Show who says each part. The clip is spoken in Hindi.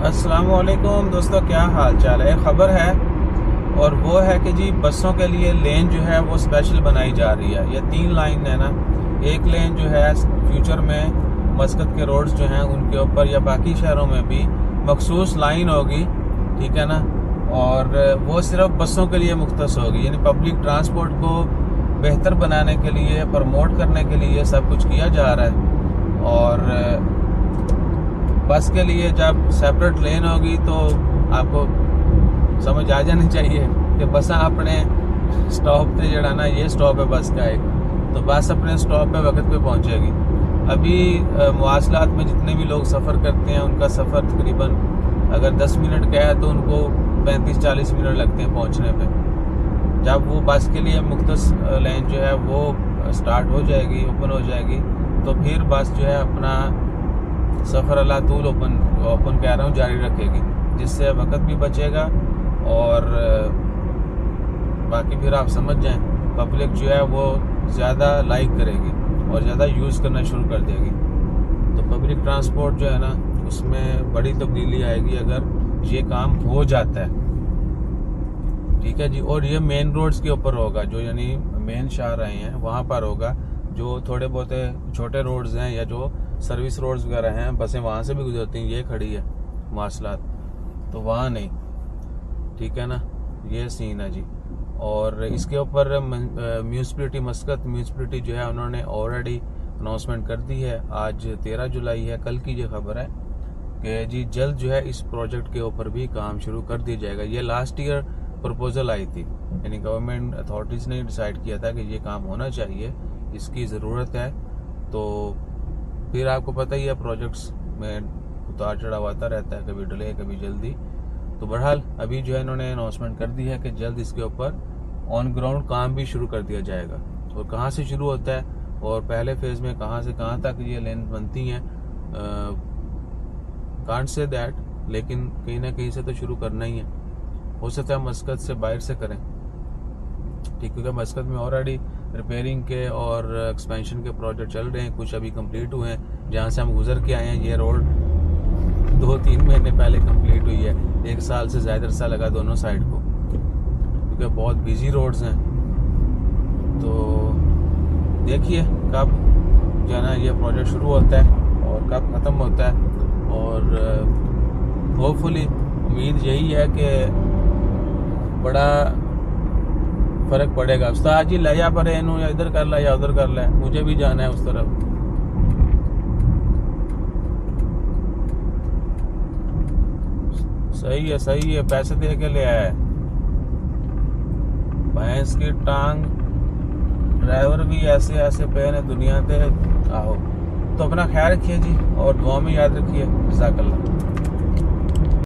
Speaker 1: अस्सलाम वालेकुम दोस्तों, क्या हाल चाल है। खबर है और वो है कि जी बसों के लिए लेन जो है वो स्पेशल बनाई जा रही है। ये 3 लाइन है ना, एक लेन जो है फ्यूचर में मस्कत के रोड्स जो हैं उनके ऊपर या बाकी शहरों में भी मखसूस लाइन होगी, ठीक है ना। और वो सिर्फ बसों के लिए मुख्तस होगी, यानी पब्लिक ट्रांसपोर्ट को बेहतर बनाने के लिए, प्रमोट करने के लिए सब कुछ किया जा रहा है। और बस के लिए जब सेपरेट लेन होगी तो आपको समझ आ जानी चाहिए कि बस अपने स्टॉप पे जड़ा ना, ये स्टॉप है बस का एक, तो बस अपने स्टॉप पे वक्त पे पहुंचेगी। अभी मवासलात में जितने भी लोग सफ़र करते हैं उनका सफ़र तकरीबन अगर 10 मिनट का है तो उनको 35-40 मिनट लगते हैं पहुंचने पे। जब वो बस के लिए मुख्तस लेन जो है वो स्टार्ट हो जाएगी, ओपन हो जाएगी, तो फिर बस जो है अपना सफ़र अला तूल ओपन कह रहा हूँ जारी रखेगी, जिससे वक्त भी बचेगा और बाकी फिर आप समझ जाएं पब्लिक जो है वो ज़्यादा लाइक करेगी और ज़्यादा यूज़ करना शुरू कर देगी। तो पब्लिक ट्रांसपोर्ट जो है ना उसमें बड़ी तब्दीली आएगी अगर ये काम हो जाता है, ठीक है जी। और ये मेन रोड्स के ऊपर होगा, जो यानी मेन शाहराह हैं वहाँ पर होगा। जो थोड़े बहुत छोटे रोड्स हैं या जो सर्विस रोड्स वगैरह हैं, बसें वहाँ से भी गुजरती हैं, ये खड़ी है मवासलात, तो वहाँ नहीं, ठीक है ना। ये सीन है जी। और इसके ऊपर म्यूनसिपलिटी मस्कत म्यूनसिपलिटी जो है उन्होंने ऑलरेडी अनाउंसमेंट कर दी है। आज 13 जुलाई है, कल की ये खबर है कि जी जल्द जो है इस प्रोजेक्ट के ऊपर भी काम शुरू कर दिया जाएगा। ये लास्ट ईयर प्रपोजल आई थी, यानी गवर्नमेंट अथॉरिटीज़ ने डिसाइड किया था कि ये काम होना चाहिए, इसकी ज़रूरत है। तो फिर आपको पता ही है प्रोजेक्ट्स में उतार चढ़ाव आता रहता है, कभी डिले कभी जल्दी। तो बहरहाल अभी जो है इन्होंने अनाउंसमेंट कर दी है कि जल्द इसके ऊपर ऑन ग्राउंड काम भी शुरू कर दिया जाएगा। और कहाँ से शुरू होता है और पहले फेज़ में कहाँ से कहाँ तक ये लेन बनती हैं, कांट से दैट, लेकिन कहीं ना कहीं से तो शुरू करना ही है। हो सकता है मस्कत से बाहर से करें, ठीक, क्योंकि मस्कत में ऑलरेडी रिपेयरिंग के और एक्सपेंशन के प्रोजेक्ट चल रहे हैं, कुछ अभी कंप्लीट हुए हैं। जहाँ से हम गुजर के आए हैं ये रोड 2-3 महीने पहले कंप्लीट हुई है, 1 साल से ज़्यादा अरसा लगा दोनों साइड को, क्योंकि बहुत बिजी रोड्स हैं। तो देखिए कब जो है ना ये प्रोजेक्ट शुरू होता है और कब ख़त्म होता है। और होपफुली उम्मीद यही है कि बड़ा फ़र्क पड़ेगा। उस्ताद जी ले जा पर इनू, या इधर कर ला या उधर कर ला, मुझे भी जाना है उस तरफ। सही है, पैसे दे के ले आया है। भैंस की टांग, ड्राइवर भी ऐसे ऐसे पे ने दुनिया पे। आओ तो अपना ख्याल रखिए जी और दुआ में याद रखिए। जज़ाकल्लाह।